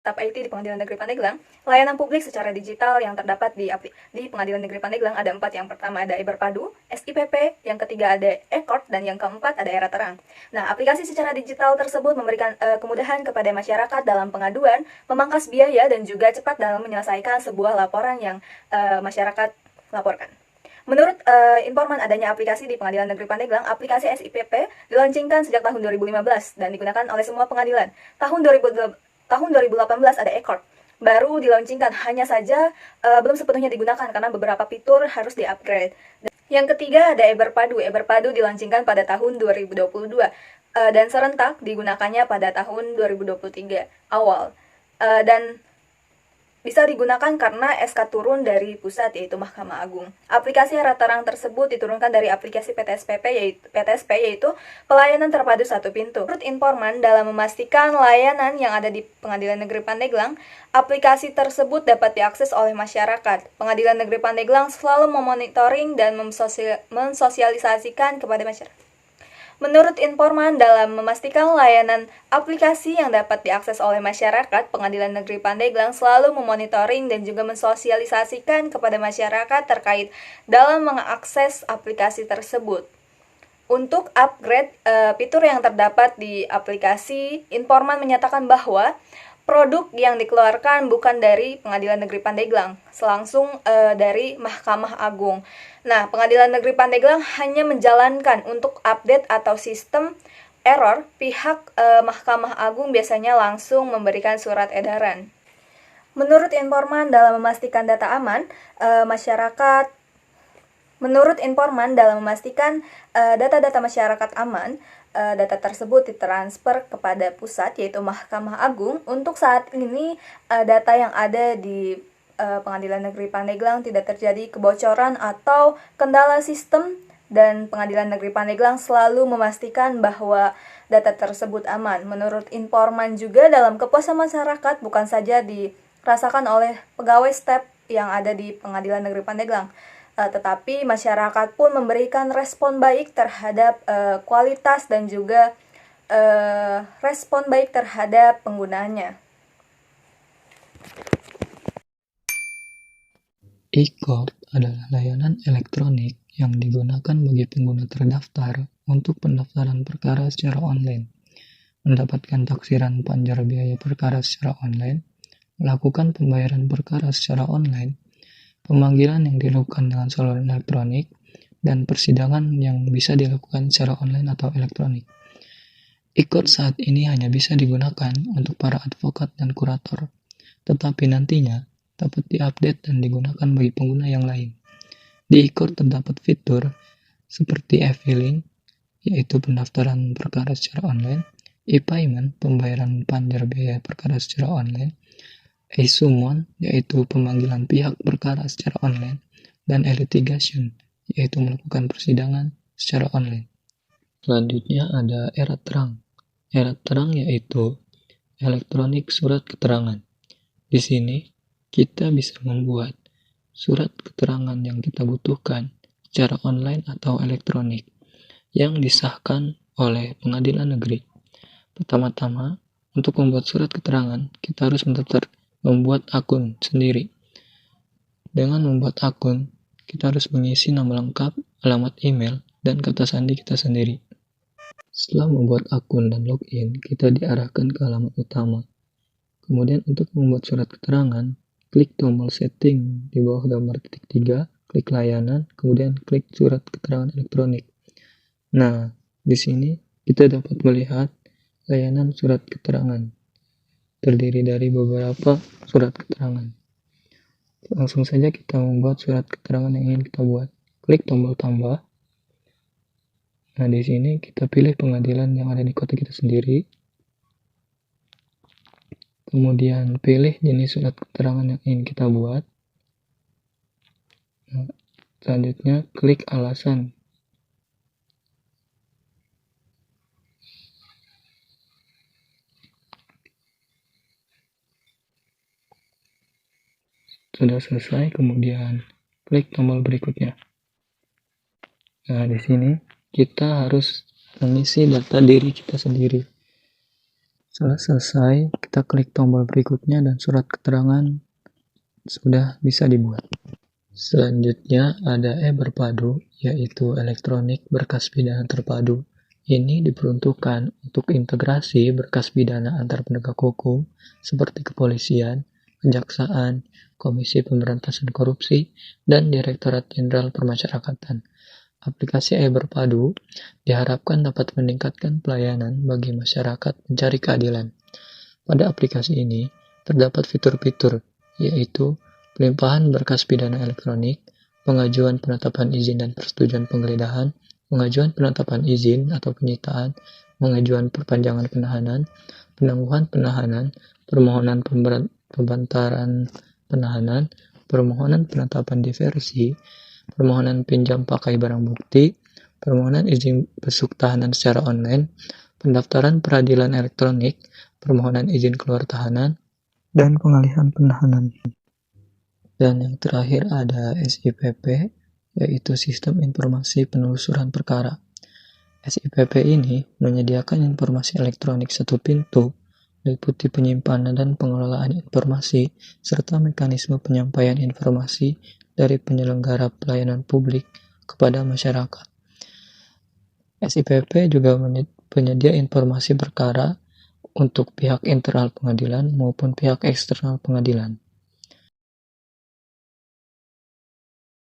Staf IT di Pengadilan Negeri Pandeglang, layanan publik secara digital yang terdapat di Pengadilan Negeri Pandeglang ada 4. Yang pertama ada e-Berpadu, SIPP, yang ketiga ada e-Court, dan yang keempat ada Era Terang. Nah, aplikasi secara digital tersebut memberikan kemudahan kepada masyarakat dalam pengaduan, memangkas biaya, dan juga cepat dalam menyelesaikan sebuah laporan yang masyarakat laporkan. Menurut informan adanya aplikasi di Pengadilan Negeri Pandeglang, aplikasi SIPP dilaunchingkan sejak tahun 2015 dan digunakan oleh semua pengadilan. Tahun 2018 ada e-Court, baru dilaunchingkan, hanya saja belum sepenuhnya digunakan karena beberapa fitur harus di-upgrade. Yang ketiga ada e-Berpadu. E-Berpadu dilaunchingkan pada tahun 2022 dan serentak digunakannya pada tahun 2023 awal. Dan bisa digunakan karena SK turun dari pusat, yaitu Mahkamah Agung. Aplikasi Era Terang tersebut diturunkan dari aplikasi PTSP, yaitu Pelayanan Terpadu Satu Pintu. Menurut informan, dalam memastikan layanan yang ada di Pengadilan Negeri Pandeglang, aplikasi tersebut dapat diakses oleh masyarakat. Pengadilan Negeri Pandeglang selalu memonitoring dan mensosialisasikan kepada masyarakat. Menurut informan, dalam memastikan layanan aplikasi yang dapat diakses oleh masyarakat, Pengadilan Negeri Pandeglang selalu memonitoring dan juga mensosialisasikan kepada masyarakat terkait dalam mengakses aplikasi tersebut. Untuk upgrade fitur yang terdapat di aplikasi, informan menyatakan bahwa produk yang dikeluarkan bukan dari Pengadilan Negeri Pandeglang, selangsung dari Mahkamah Agung. Nah, Pengadilan Negeri Pandeglang hanya menjalankan untuk update atau sistem error, pihak Mahkamah Agung biasanya langsung memberikan surat edaran. Menurut informan, dalam memastikan data aman, data-data masyarakat aman, data tersebut ditransfer kepada pusat, yaitu Mahkamah Agung. Untuk saat ini, data yang ada di Pengadilan Negeri Pandeglang tidak terjadi kebocoran atau kendala sistem, dan Pengadilan Negeri Pandeglang selalu memastikan bahwa data tersebut aman. Menurut informan juga, dalam kepuasan masyarakat bukan saja dirasakan oleh pegawai staf yang ada di Pengadilan Negeri Pandeglang, tetapi masyarakat pun memberikan respon baik terhadap kualitas dan juga respon baik terhadap penggunaannya. E-Court adalah layanan elektronik yang digunakan bagi pengguna terdaftar untuk pendaftaran perkara secara online, mendapatkan taksiran panjar biaya perkara secara online, melakukan pembayaran perkara secara online, pemanggilan yang dilakukan dengan saluran elektronik, dan persidangan yang bisa dilakukan secara online atau elektronik. E-Court saat ini hanya bisa digunakan untuk para advokat dan kurator, tetapi nantinya dapat diupdate dan digunakan bagi pengguna yang lain. Di e-Court terdapat fitur seperti e-filing, yaitu pendaftaran perkara secara online, e-payment, pembayaran panjar biaya perkara secara online, e-summon, yaitu pemanggilan pihak perkara secara online, dan e-litigation, yaitu melakukan persidangan secara online. Selanjutnya ada Era Terang. Era Terang yaitu elektronik surat keterangan. Di sini kita bisa membuat surat keterangan yang kita butuhkan secara online atau elektronik yang disahkan oleh pengadilan negeri. Pertama-tama, untuk membuat surat keterangan, kita harus membuat akun sendiri. Dengan membuat akun, kita harus mengisi nama lengkap, alamat email, dan kata sandi kita sendiri. Setelah membuat akun dan login, kita diarahkan ke halaman utama. Kemudian untuk membuat surat keterangan, klik tombol setting di bawah gambar titik 3, klik layanan, kemudian klik surat keterangan elektronik. Nah, di sini kita dapat melihat layanan surat keterangan, terdiri dari beberapa surat keterangan. Langsung saja kita membuat surat keterangan yang ingin kita buat. Klik tombol tambah. Nah, di sini kita pilih pengadilan yang ada di kota kita sendiri. Kemudian pilih jenis surat keterangan yang ingin kita buat. Nah, selanjutnya klik alasan. Sudah selesai, kemudian klik tombol berikutnya. Nah, di sini kita harus mengisi data diri kita sendiri. Setelah selesai, kita klik tombol berikutnya dan surat keterangan sudah bisa dibuat. Selanjutnya ada e-berpadu, yaitu elektronik berkas pidana terpadu. Ini diperuntukkan untuk integrasi berkas pidana antar penegak hukum seperti kepolisian, kejaksaan, Komisi Pemberantasan Korupsi, dan Direktorat Jenderal Permasyarakatan. Aplikasi e-berpadu diharapkan dapat meningkatkan pelayanan bagi masyarakat mencari keadilan. Pada aplikasi ini terdapat fitur-fitur, yaitu pelimpahan berkas pidana elektronik, pengajuan penetapan izin dan persetujuan penggeledahan, pengajuan penetapan izin atau penyitaan, pengajuan perpanjangan penahanan, penangguhan penahanan, permohonan pembantaran penahanan, permohonan penetapan diversi, permohonan pinjam pakai barang bukti, permohonan izin besuk tahanan secara online, pendaftaran peradilan elektronik, permohonan izin keluar tahanan, dan pengalihan penahanan. Dan yang terakhir ada SIPP, yaitu Sistem Informasi Penelusuran Perkara. SIPP ini menyediakan informasi elektronik satu pintu, meliputi penyimpanan dan pengelolaan informasi, serta mekanisme penyampaian informasi dari penyelenggara pelayanan publik kepada masyarakat. SIPP juga penyedia informasi perkara untuk pihak internal pengadilan maupun pihak eksternal pengadilan.